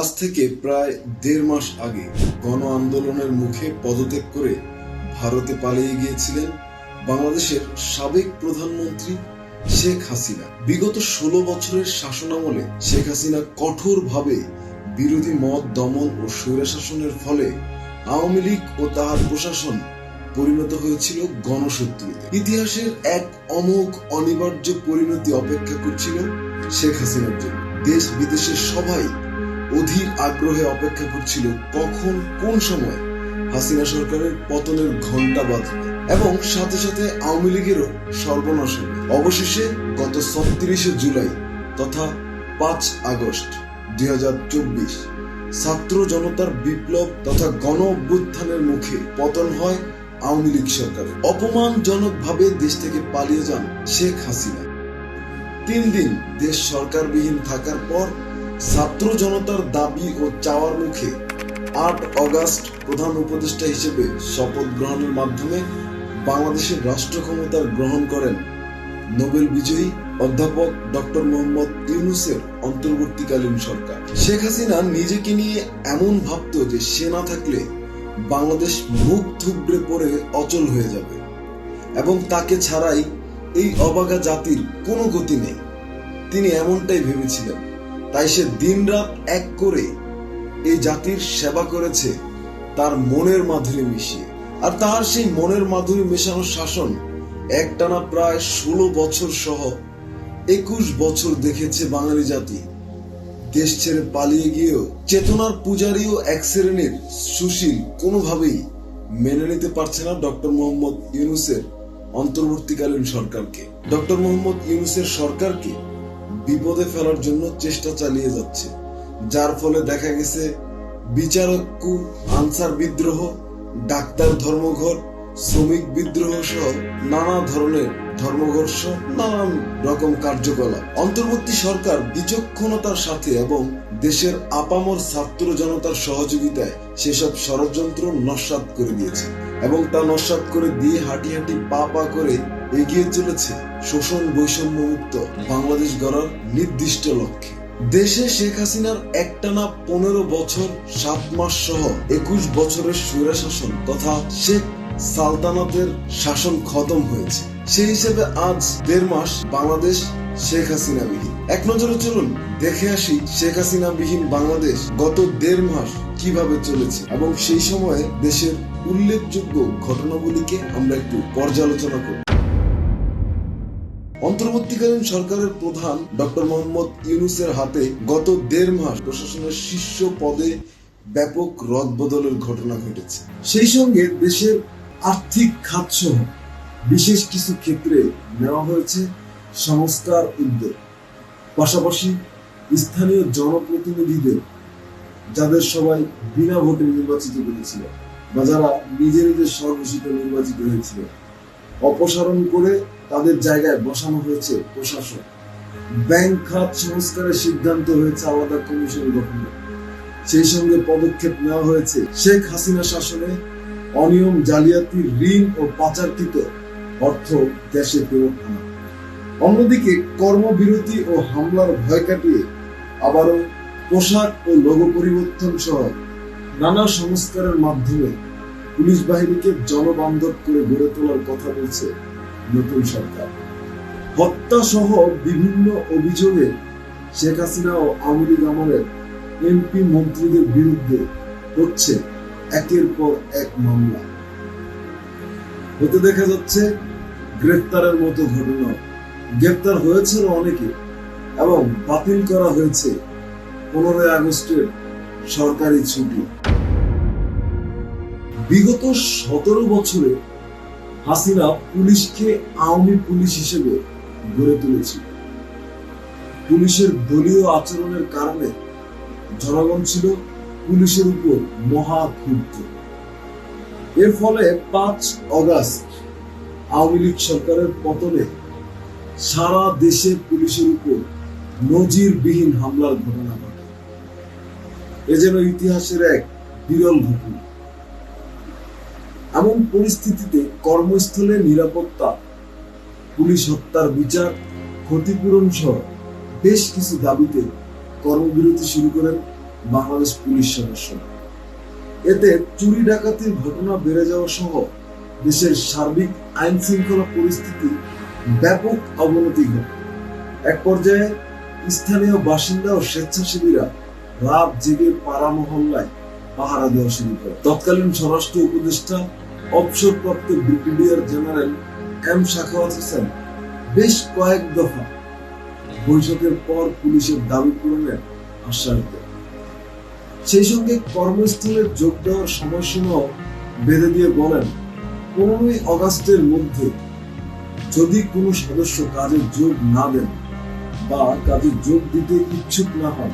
আজ থেকে প্রায় ১.৫ মাস আগে গণ আন্দোলনের মুখে পদত্যাগ করে ভারতে পালিয়ে গিয়েছিলেন বাংলাদেশের সাবেক প্রধানমন্ত্রী শেখ হাসিনা। বিগত ১৬ বছরের শাসনামলে শেখ হাসিনা কঠোরভাবে বিরোধী মত দমন ও স্বৈরশাসনের ফলে আওয়ামী লীগ ও তাহার প্রশাসন পরিণত হয়েছিল গণশত্রুতে। ইতিহাসের এক অমোঘ অনিবার্য পরিণতি অপেক্ষা করছিল শেখ হাসিনার জন্য। দেশ বিদেশের সবাই অধীর আগ্রহে অপেক্ষা করছিল কখন কোন সময় হাসিনা সরকারের পতনের ঘণ্টা বাজবে এবং সাথে সাথে আওয়ামী লীগেরও সর্বনাশ হবে। অবশেষে গত ৩৬ জুলাই তথা ৫ আগস্ট ২০২৪ ছাত্র জনতার বিপ্লব তথা গণ অভ্যুত্থানের মুখে পতন হয় আওয়ামী লীগ সরকারের। অপমানজনকভাবে দেশ থেকে পালিয়ে যান শেখ হাসিনা। ৩ দিন দেশ সরকারবিহীন থাকার পর ছাত্র জনতার দাবি ও চাওয়ার মুখে ৮ আগস্ট প্রধান উপদেষ্টা হিসেবে শপথ গ্রহণের মাধ্যমে বাংলাদেশের রাষ্ট্র ক্ষমতা গ্রহণ করেন নোবেল বিজয়ী অধ্যাপক ডক্টর মোহাম্মদ ইউনূসের অন্তর্বর্তীকালীন সরকার। শেখ হাসিনা নিজেকে নিয়ে এমন ভাবত যে সে না থাকলে বাংলাদেশ মুখ থুবড়ে পড়ে অচল হয়ে যাবে এবং তাকে ছাড়াই এই অবাগা জাতির কোনো গতি নেই। তিনি এমনটাই ভেবেছিলেন। তাই সে দিনরাত এক করে এই জাতির সেবা করেছে তার মনের মাধুরী মিশিয়ে। আর তার সেই মনের মাধুরী মেশানো শাসন একটানা প্রায় ১৬ বছর সহ ২১ বছর দেখেছে বাঙালি জাতি। দেশ ছেড়ে পালিয়ে গিয়েও চেতনার পূজারী ও এক শ্রেণীর সুশীল কোনোভাবেই মেনে নিতে পারছে না ডক্টর মোহাম্মদ ইউনূসের অন্তর্বর্তীকালীন সরকারকে। ডক্টর মোহাম্মদ ইউনূসের সরকারকে বিপদে ফেলার জন্য চেষ্টা চালিয়ে যাচ্ছে, যার ফলে দেখা গেছে বিচারক কু, আনসার বিদ্রোহ, ডাক্তার ধর্মঘট, শ্রমিক বিদ্রোহ সহ নানা ধরনের ধর্মঘর্ষ, নানান রকম কার্যকলাপ। অন্তর্বর্তী সরকার বিচক্ষণতার সাথে এবং দেশের আপামর ছাত্র জনতার সহযোগিতায় সেসব ষড়যন্ত্র নস্যাৎ করে দিয়েছে এবং তা নস্যাৎ করে দিয়ে হাঁটি হাঁটি পা পা করে এগিয়ে চলেছে শোষণ বৈষম্য মুক্ত বাংলাদেশ গড়ার নির্দিষ্ট লক্ষ্যে। দেশে শেখ হাসিনার একটানা ১৫ বছর ৭ মাস সহ ২১ বছরের স্বৈরশাসন তথা শেখ সালতানাতের শাসন খতম হয়েছে। সেই হিসেবে আজ ১.৫ মাস বাংলাদেশ শেখ হাসিনা বিহীন। এক নজরে চলুন দেখে আসি শেখ হাসিনা বিহীন বাংলাদেশ গত ১.৫ মাস কিভাবে চলেছে এবং সেই সময়ে দেশের উল্লেখযোগ্য ঘটনাগুলিকে আমরা একটু পর্যালোচনা করি। অন্তর্বর্তীকালীন সরকারের প্রধান ডক্টর মোহাম্মদ ইউনূসের হাতে গত ১.৫ মাস প্রশাসনের শীর্ষ পদে ব্যাপক রদবদলের ঘটনা ঘটেছে। সেই সঙ্গে দেশের আর্থিক খাত সহ বিশেষ কিছু ক্ষেত্রে নেওয়া হয়েছে সংস্কার উদ্যোগ। পাশাপাশি স্থানীয় জনপ্রতিনিধিদের, যাদের সবাই বিনা ভোটে নির্বাচিত করেছিল বা যারা নিজে নিজে স্বঘোষিত নির্বাচিত হয়েছিল, অপসারণ করে তাদের জায়গায় বসানো হয়েছে প্রশাসন। ব্যাংক খাত সংস্কারের সিদ্ধান্ত হয়েছে আলাদা কমিশন গঠনের। সেই সঙ্গে পদক্ষেপ নেওয়া হয়েছে শেখ হাসিনা শাসনে অনিয়ম, জালিয়াতি, ঋণ ও পাচারকৃত অর্থ দেশে ফেরত আনা। অন্যদিকে কর্মবিরতি ও হামলার ভয় কাটিয়ে আবারও পোশাক ও লোগো পরিবর্তন সহ নানা সংস্কারের মাধ্যমে পুলিশ বাহিনীকে জনবান্ধব করে গড়ে তোলার কথা বলছে নতুন সরকার। হত্যা সহ বিভিন্ন অভিযোগে শেখ হাসিনা ও আওয়ামী লীগ আমলের এমপি মন্ত্রীদের বিরুদ্ধে হচ্ছে একের পর এক মামলা। হতে দেখা যাচ্ছে গ্রেফতারের মতো ঘটনা। গ্রেফতার হয়েছে অনেকে এবং বাতিল করা হয়েছে ১৫ আগস্টের সরকারি ছুটি। বিগত ১৭ বছরে হাসিনা পুলিশকে আওয়ামী পুলিশ হিসেবে গড়ে তুলেছিল। পুলিশের দলীয় আচরণের কারণে জনগণ ছিল পুলিশের উপর মহা ক্ষুব্ধ। এর ফলে ৫ আগস্ট আওয়ামী লীগ সরকারের পতনে সারা দেশে পুলিশের উপর নজিরবিহীন হামলার ঘটনা ঘটে। এ যেন ইতিহাসের এক বিরল ঘটনা। এমন পরিস্থিতিতে কর্মস্থলে নিরাপত্তা, পুলিশ হত্যার বিচার, ক্ষতিপূরণ সহ বেশ কিছু দাবিতে কর্মবিরতি শুরু করেন বাংলাদেশ পুলিশ সদস্য। এতে চুরি ডাকাতির ঘটনা বেড়ে যাওয়া সহ দেশের সার্বিক আইন শৃঙ্খলা পরিস্থিতি ব্যাপক অবনতি ঘটে। এক পর্যায়ে স্থানীয় বাসিন্দা ও স্বেচ্ছাসেবীরা রাত জেগে পাড়া মহল্লায় পাহারা দেওয়া শুরু করে। তৎকালীন স্বরাষ্ট্র উপদেষ্টা অবসরপ্রাপ্ত brigadier general M Sakhawat Hossain বেশ কয়েক দফা বৈঠকের পর পুলিশের দাবি পূরণের আশ্বাস দেন। সেই সঙ্গে কর্মস্থলে যোগ দেওয়ার সময়সীমাও বেঁধে দিয়ে বলেন, 15ই আগস্টের মধ্যে যদি কোনো সদস্য কাজে যোগ না দেন বা কাজে যোগ দিতে ইচ্ছুক না হন,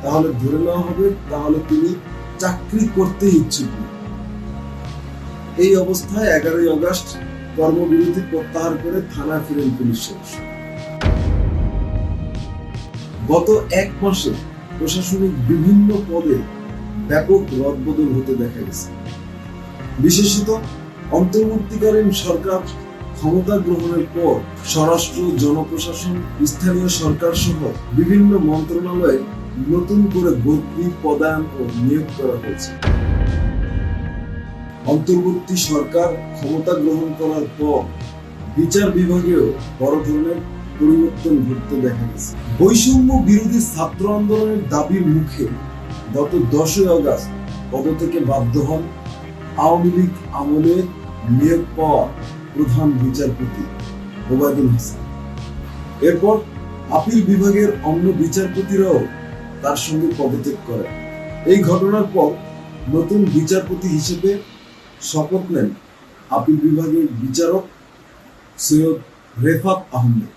তাহলে ধরে নেওয়া হবে তাহলে তিনি চাকরি করতে ইচ্ছুক না। এই অবস্থায় 11ই আগস্ট কর্মবিরতি প্রত্যাহার করে থানায় ফিরেন পুলিশ সদস্য। গত এক মাসে প্রশাসনিক বিভিন্ন পদে ব্যাপক রদবদল হতে দেখা গেছে। বিশেষত অন্তর্বর্তীকালীন সরকার ক্ষমতা গ্রহণের পর স্বরাষ্ট্র, জনপ্রশাসন, স্থানীয় সরকার সহ বিভিন্ন মন্ত্রণালয়ে নতুন করে বদলি, পদায়ন ও নিয়োগ করা হয়েছে। অন্তর্বর্তী সরকার ক্ষমতা গ্রহণ করার পর বিচার বিভাগেও বড় ধরনের পরিবর্তন ঘটতে দেখা গেছে। বৈষম্য বিরোধী ছাত্র আন্দোলনের দাবির মুখে গত 10ই আগস্ট পদ থেকে বাধ্য হন আওয়ামী লীগ আমলে নিয়োগ পাওয়া প্রধান বিচারপতি ওবায়দুল হাসান। এরপর আপিল বিভাগের অন্য বিচারপতিরাও তার সঙ্গে পদত্যাগ করেন। এই ঘটনার পর নতুন বিচারপতি হিসেবে শপথ নেন আপিল বিভাগের বিচারক সৈয়দ রেফাত আহমেদ।